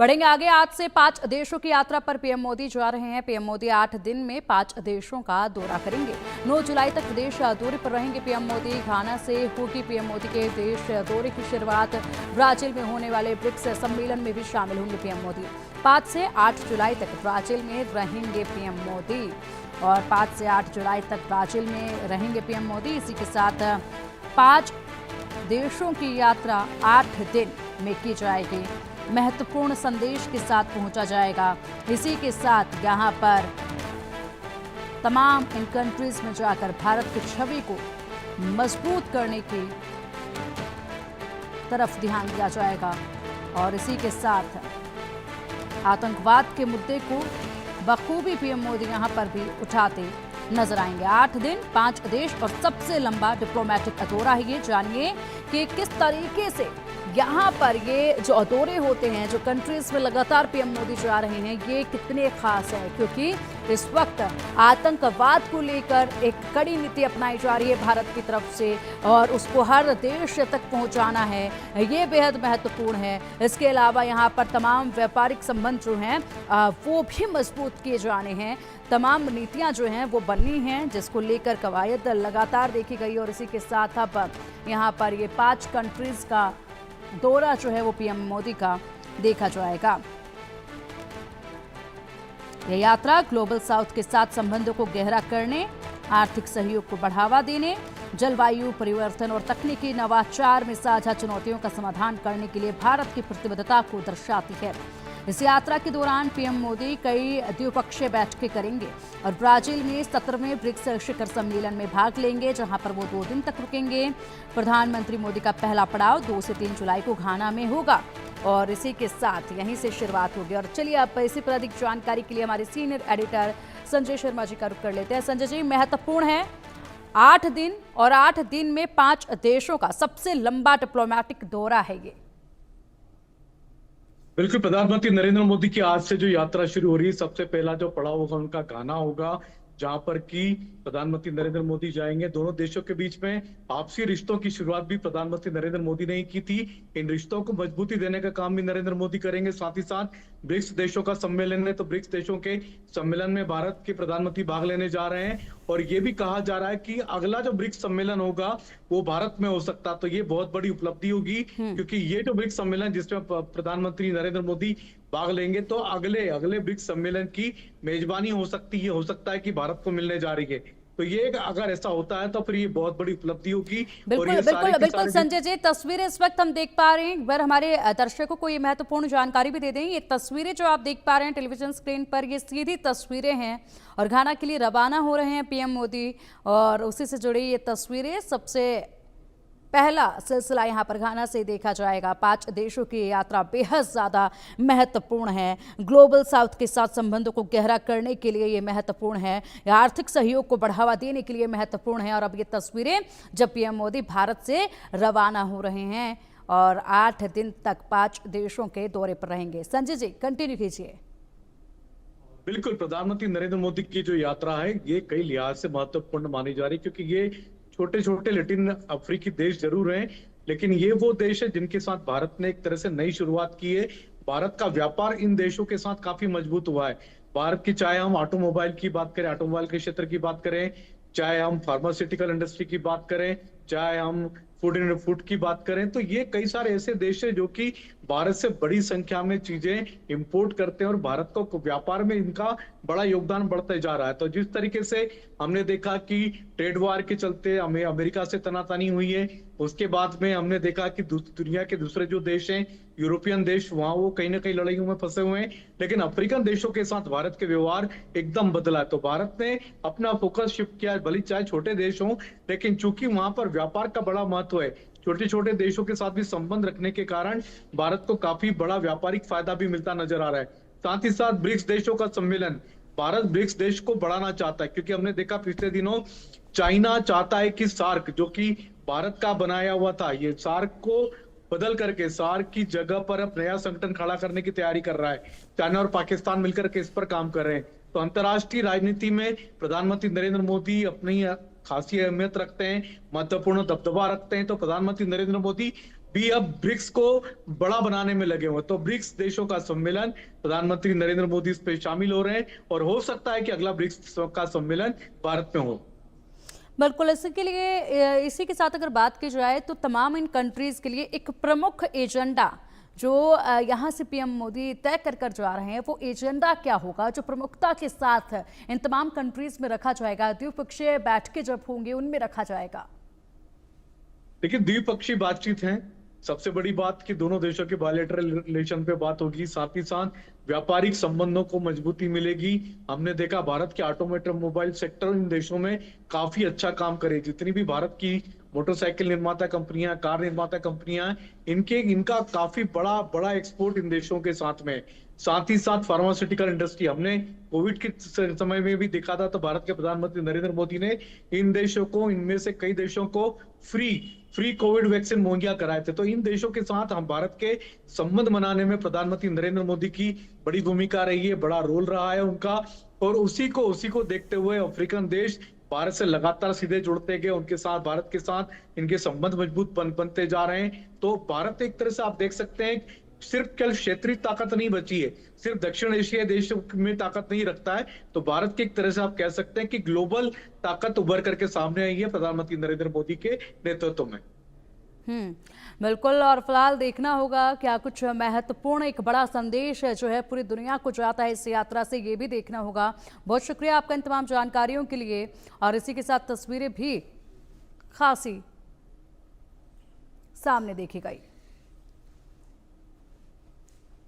बढ़ेंगे आगे। आज से 5 देशों की यात्रा पर पीएम मोदी जा रहे हैं। पीएम मोदी 8 दिन में 5 देशों का दौरा करेंगे। 9 जुलाई तक विदेश दौरे पर रहेंगे पीएम मोदी। घाना से होगी पीएम मोदी के देश दौरे की शुरुआत। ब्राजील में होने वाले ब्रिक्स सम्मेलन में भी शामिल होंगे पीएम मोदी। 5 से 8 जुलाई तक ब्राजील में रहेंगे पीएम मोदी और 5 से 8 जुलाई तक ब्राजील में रहेंगे पीएम मोदी। इसी के साथ 5 देशों की यात्रा 8 दिन में की जाएगी। महत्वपूर्ण संदेश के साथ पहुंचा जाएगा। इसी के साथ यहां पर तमाम इन कंट्रीज में जाकर भारत की छवि को मजबूत करने की तरफ ध्यान दिया जाएगा और इसी के साथ आतंकवाद के मुद्दे को बखूबी पीएम मोदी यहां पर भी उठाते नजर आएंगे। 8 दिन 5 देश और सबसे लंबा डिप्लोमेटिक दौरा है ये। जानिए कि किस तरीके से यहाँ पर ये जो दौरे होते हैं, जो कंट्रीज में लगातार पीएम मोदी जा रहे हैं, ये कितने खास हैं, क्योंकि इस वक्त आतंकवाद को लेकर एक कड़ी नीति अपनाई जा रही है भारत की तरफ से और उसको हर देश तक पहुंचाना है। ये बेहद महत्वपूर्ण है। इसके अलावा यहाँ पर तमाम व्यापारिक संबंध जो हैं वो भी मजबूत किए जाने हैं। तमाम नीतियाँ जो हैं वो बननी हैं, जिसको लेकर कवायद लगातार देखी गई और इसी के साथ अब यहाँ पर ये 5 कंट्रीज का दौरा जो है वो पीएम मोदी का देखा जाएगा। यह यात्रा ग्लोबल साउथ के साथ संबंधों को गहरा करने, आर्थिक सहयोग को बढ़ावा देने, जलवायु परिवर्तन और तकनीकी नवाचार में साझा चुनौतियों का समाधान करने के लिए भारत की प्रतिबद्धता को दर्शाती है। इस यात्रा के दौरान पीएम मोदी कई द्विपक्षीय बैठकें करेंगे और ब्राजील में 17वें ब्रिक्स शिखर सम्मेलन में भाग लेंगे, जहां पर वो 2 दिन तक रुकेंगे। प्रधानमंत्री मोदी का पहला पड़ाव 2 से 3 जुलाई को घाना में होगा और इसी के साथ यहीं से शुरुआत होगी। और चलिए अब इसी पर अधिक जानकारी के लिए हमारे सीनियर एडिटर संजय शर्मा जी का रुख कर लेते हैं। संजय जी, महत्वपूर्ण है 8 दिन और 8 दिन में 5 देशों का सबसे लंबा डिप्लोमेटिक दौरा है ये। बिल्कुल, प्रधानमंत्री नरेंद्र मोदी की आज से जो यात्रा शुरू हो रही है, सबसे पहला जो पड़ाव होगा उनका घाना होगा, जहां पर कि प्रधानमंत्री नरेंद्र मोदी जाएंगे। दोनों देशों के बीच में आपसी रिश्तों की शुरुआत भी प्रधानमंत्री नरेंद्र मोदी ने ही की थी। इन रिश्तों को मजबूती देने का काम भी नरेंद्र मोदी करेंगे। साथ ही साथ ब्रिक्स देशों का सम्मेलन है, तो ब्रिक्स देशों के सम्मेलन में भारत के प्रधानमंत्री भाग लेने जा रहे हैं और ये भी कहा जा रहा है कि अगला जो ब्रिक्स सम्मेलन होगा वो भारत में हो सकता। तो ये बहुत बड़ी उपलब्धि होगी, क्योंकि ये जो ब्रिक्स सम्मेलन जिसमें प्रधानमंत्री नरेंद्र मोदी भाग लेंगे, तो अगले ब्रिक्स सम्मेलन की मेजबानी हो सकती है, हो सकता है कि भारत को मिलने जा रही है। तो ये अगर ऐसा होता है तो फिर ये बहुत बड़ी उपलब्धि होगी। बिल्कुल संजय जी, तस्वीरें इस वक्त हम देख पा रहे हैं। एक बार हमारे दर्शकों को ये महत्वपूर्ण जानकारी भी दे दें। ये तस्वीरें जो आप देख पा रहे हैं टेलीविजन स्क्रीन पर, ये सीधी तस्वीरें हैं और घाना के लिए रवाना हो रहे हैं पीएम मोदी और उसी से जुड़ी ये तस्वीरें। सबसे पहला सिलसिला यहाँ पर घाना से देखा जाएगा। 5 देशों की यात्रा बेहद ज़्यादा महत्वपूर्ण है। ग्लोबल साउथ के साथ संबंधों को गहरा करने के लिए ये महत्वपूर्ण है, आर्थिक सहयोग को बढ़ावा देने के लिए महत्वपूर्ण है। और अब ये तस्वीरें जब पीएम मोदी भारत से रवाना हो रहे हैं और 8 दिन तक 5 देशों के दौरे पर रहेंगे। संजय जी, कंटिन्यू कीजिए। बिल्कुल, प्रधानमंत्री नरेंद्र मोदी की जो यात्रा है ये कई लिहाज से महत्वपूर्ण मानी जा रही है, क्योंकि ये छोटे छोटे लैटिन अफ्रीकी देश जरूर हैं, लेकिन ये वो देश है जिनके साथ भारत ने एक तरह से नई शुरुआत की है। भारत का व्यापार इन देशों के साथ काफी मजबूत हुआ है। भारत की, चाहे हम ऑटोमोबाइल की बात करें, ऑटोमोबाइल के क्षेत्र की बात करें, चाहे हम फार्मास्यूटिकल इंडस्ट्री की बात करें, चाहे हम फूड की बात करें, तो ये कई सारे ऐसे देश हैं जो कि भारत से बड़ी संख्या में चीजें इंपोर्ट करते हैं और भारत को व्यापार में इनका बड़ा योगदान बढ़ते जा रहा है। तो जिस तरीके से हमने देखा कि ट्रेड वार के चलते हमें अमेरिका से तनातनी हुई है, उसके बाद में हमने देखा कि दुनिया के दूसरे जो देश हैं, यूरोपियन देश, वहां वो कहीं ना कहीं लड़ाइयों में फंसे हुए हैं, लेकिन अफ्रीकन देशों के साथ भारत के व्यवहार एकदम बदला है। तो भारत ने अपना फोकस शिफ्ट किया, भले चाहे छोटे देश हों, लेकिन चूंकि वहां पर व्यापार का बड़ा महत्व है, छोटे छोटे देशों के साथ भी संबंध रखने के कारण भारत को काफी बड़ा व्यापारिक फायदा भी मिलता नजर आ रहा है। साथ ही साथ ब्रिक्स देशों का सम्मेलन, भारत ब्रिक्स देश को बढ़ाना चाहता है, क्योंकि हमने देखा पिछले दिनों चाइना चाहता है कि सार्क, जो कि भारत का बनाया हुआ था, ये सार्क को बदल करके सार्क की जगह पर अब नया संगठन खड़ा करने की तैयारी कर रहा है। चाइना और पाकिस्तान मिलकर के इस पर काम कर रहे हैं। तो अंतर्राष्ट्रीय राजनीति में प्रधानमंत्री नरेंद्र मोदी अपनी खासी अहमियत रखते हैं, महत्वपूर्ण दबदबा रखते हैं। तो प्रधानमंत्री नरेंद्र मोदी भी अब ब्रिक्स को बड़ा बनाने में लगे हुए। तो ब्रिक्स देशों का सम्मेलन, प्रधानमंत्री नरेंद्र मोदी इस पे शामिल हो रहे हैं और हो सकता है कि अगला ब्रिक्स का सम्मेलन भारत में हो। बिल्कुल, इसके लिए इसी के साथ अगर बात की जाए तो तमाम इन कंट्रीज के लिए एक प्रमुख एजेंडा जो यहाँ से पीएम मोदी तय कर जा रहे हैं, वो एजेंडा क्या होगा जो प्रमुखता के साथ इन तमाम कंट्रीज में रखा जाएगा, द्विपक्षीय बैठकें जब होंगी उनमें रखा जाएगा? देखिए, द्विपक्षीय बातचीत है। सबसे बड़ी बात कि दोनों देशों के बायलैटरल रिलेशन पे बात होगी, साथ ही साथ व्यापारिक संबंधों को मजबूती मिलेगी। हमने देखा भारत के ऑटोमोबाइल सेक्टर इन देशों में काफी अच्छा काम करे। जितनी भी भारत की मोटरसाइकिल निर्माता कंपनियां, कार निर्माता कंपनियां, इनका काफी बड़ा बड़ा एक्सपोर्ट इन देशों के साथ में। साथ ही साथ फार्मास्यूटिकल इंडस्ट्री, हमने कोविड के समय में भी देखा था, तो भारत के प्रधानमंत्री नरेंद्र मोदी ने इन देशों को, इनमें से कई देशों को फ्री कोविड वैक्सीन मुहैया कराए थे। तो इन देशों के साथ हम भारत के संबंध बनाने में प्रधानमंत्री नरेंद्र मोदी की बड़ी भूमिका रही है, बड़ा रोल रहा है उनका। और उसी को देखते हुए अफ्रीकन देश भारत से लगातार सीधे जुड़ते गए, उनके साथ, भारत के साथ इनके संबंध मजबूत बनते जा रहे हैं। तो भारत एक तरह से आप देख सकते हैं, सिर्फ केवल क्षेत्रीय ताकत नहीं बची है, सिर्फ दक्षिण एशियाई देशों में ताकत नहीं रखता है, तो भारत की एक तरह से आप कह सकते हैं कि ग्लोबल ताकत उभर करके सामने आई है प्रधानमंत्री नरेंद्र मोदी के नेतृत्व में। बिल्कुल, और फिलहाल देखना होगा क्या कुछ महत्वपूर्ण एक बड़ा संदेश जो है पूरी दुनिया को जाता है इस यात्रा से, ये भी देखना होगा। बहुत शुक्रिया आपका इन तमाम जानकारियों के लिए, और इसी के साथ तस्वीरें भी खासी सामने देखी गई।